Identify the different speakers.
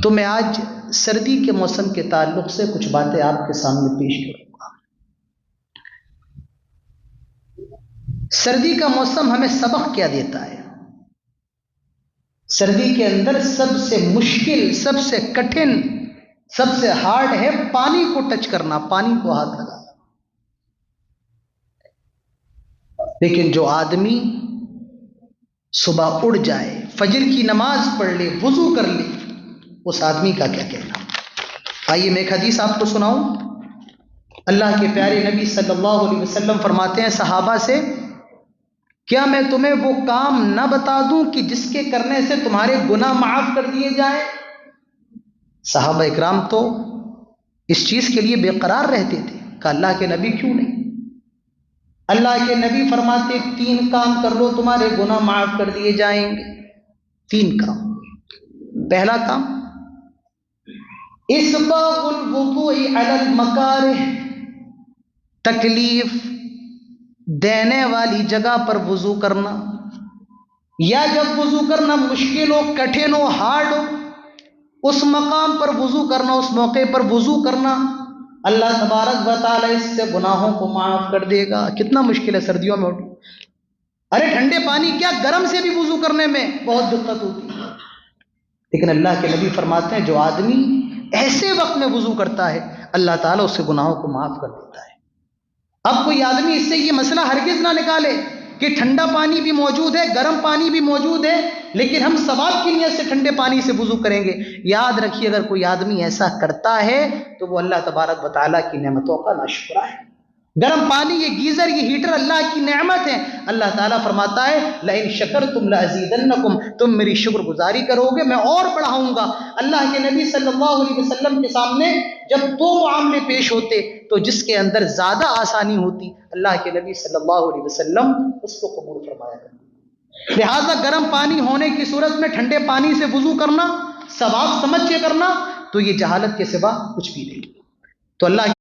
Speaker 1: تو میں آج سردی کے موسم کے تعلق سے کچھ باتیں آپ کے سامنے پیش کروں گا۔ سردی کا موسم ہمیں سبق کیا دیتا ہے؟ سردی کے اندر سب سے مشکل، سب سے کٹھن، سب سے ہارڈ ہے پانی کو ٹچ کرنا، پانی کو ہاتھ لگانا۔ لیکن جو آدمی صبح اٹھ جائے، فجر کی نماز پڑھ لے، وضو کر لے، اس آدمی کا کیا کہنا؟ آئیے میں ایک حدیث آپ کو سناؤں۔ اللہ کے پیارے نبی صلی اللہ علیہ وسلم فرماتے ہیں صحابہ سے، کیا میں تمہیں وہ کام نہ بتا دوں کہ جس کے کرنے سے تمہارے گناہ معاف کر دیے جائیں؟ صحابہ اکرام تو اس چیز کے لیے بے قرار رہتے تھے کہ اللہ کے نبی کیوں نہیں؟ اللہ کے نبی فرماتے 3 کام کر لو تمہارے گناہ معاف کر دیے جائیں گے۔ 3 کام۔ پہلا کام، اسباغ الوضوء علی المکارہ، تکلیف دینے والی جگہ پر وضو کرنا، یا جب وضو کرنا مشکل ہو، کٹھن ہو، ہارڈ ہو، اس مقام پر وضو کرنا، اس موقع پر وضو کرنا، اللہ تبارک و تعالی اس سے گناہوں کو معاف کر دے گا۔ کتنا مشکل ہے سردیوں میں اٹھو، ارے ٹھنڈے پانی کیا، گرم سے بھی وضو کرنے میں بہت دقت ہوتی ہے، لیکن اللہ کے نبی فرماتے ہیں جو آدمی ایسے وقت میں وضو کرتا ہے اللہ تعالیٰ اس سے گناہوں کو معاف کر دیتا ہے۔ اب کوئی آدمی اس سے یہ مسئلہ ہرگز نہ نکالے کہ ٹھنڈا پانی بھی موجود ہے، گرم پانی بھی موجود ہے، لیکن ہم ثواب کی نیت سے ٹھنڈے پانی سے وضو کریں گے۔ یاد رکھیے اگر کوئی آدمی ایسا کرتا ہے تو وہ اللہ تبارک و تعالیٰ کی نعمتوں کا ناشکرا ہے۔ گرم پانی، یہ گیزر، یہ ہیٹر اللہ کی نعمت ہے۔ اللہ تعالیٰ فرماتا ہے لئن شکرتم لازیدنکم، تم میری شکر گزاری کرو گے میں اور بڑھاؤں گا۔ اللہ کے نبی صلی اللہ علیہ وسلم کے سامنے جب 2 معاملے پیش ہوتے تو جس کے اندر زیادہ آسانی ہوتی اللہ کے نبی صلی اللہ علیہ وسلم اس کو قبول فرمایا کرتے۔ لہٰذا گرم پانی ہونے کی صورت میں ٹھنڈے پانی سے وضو کرنا، ثواب سمجھ کے کرنا، تو یہ جہالت کے سوا کچھ بھی نہیں۔ تو اللہ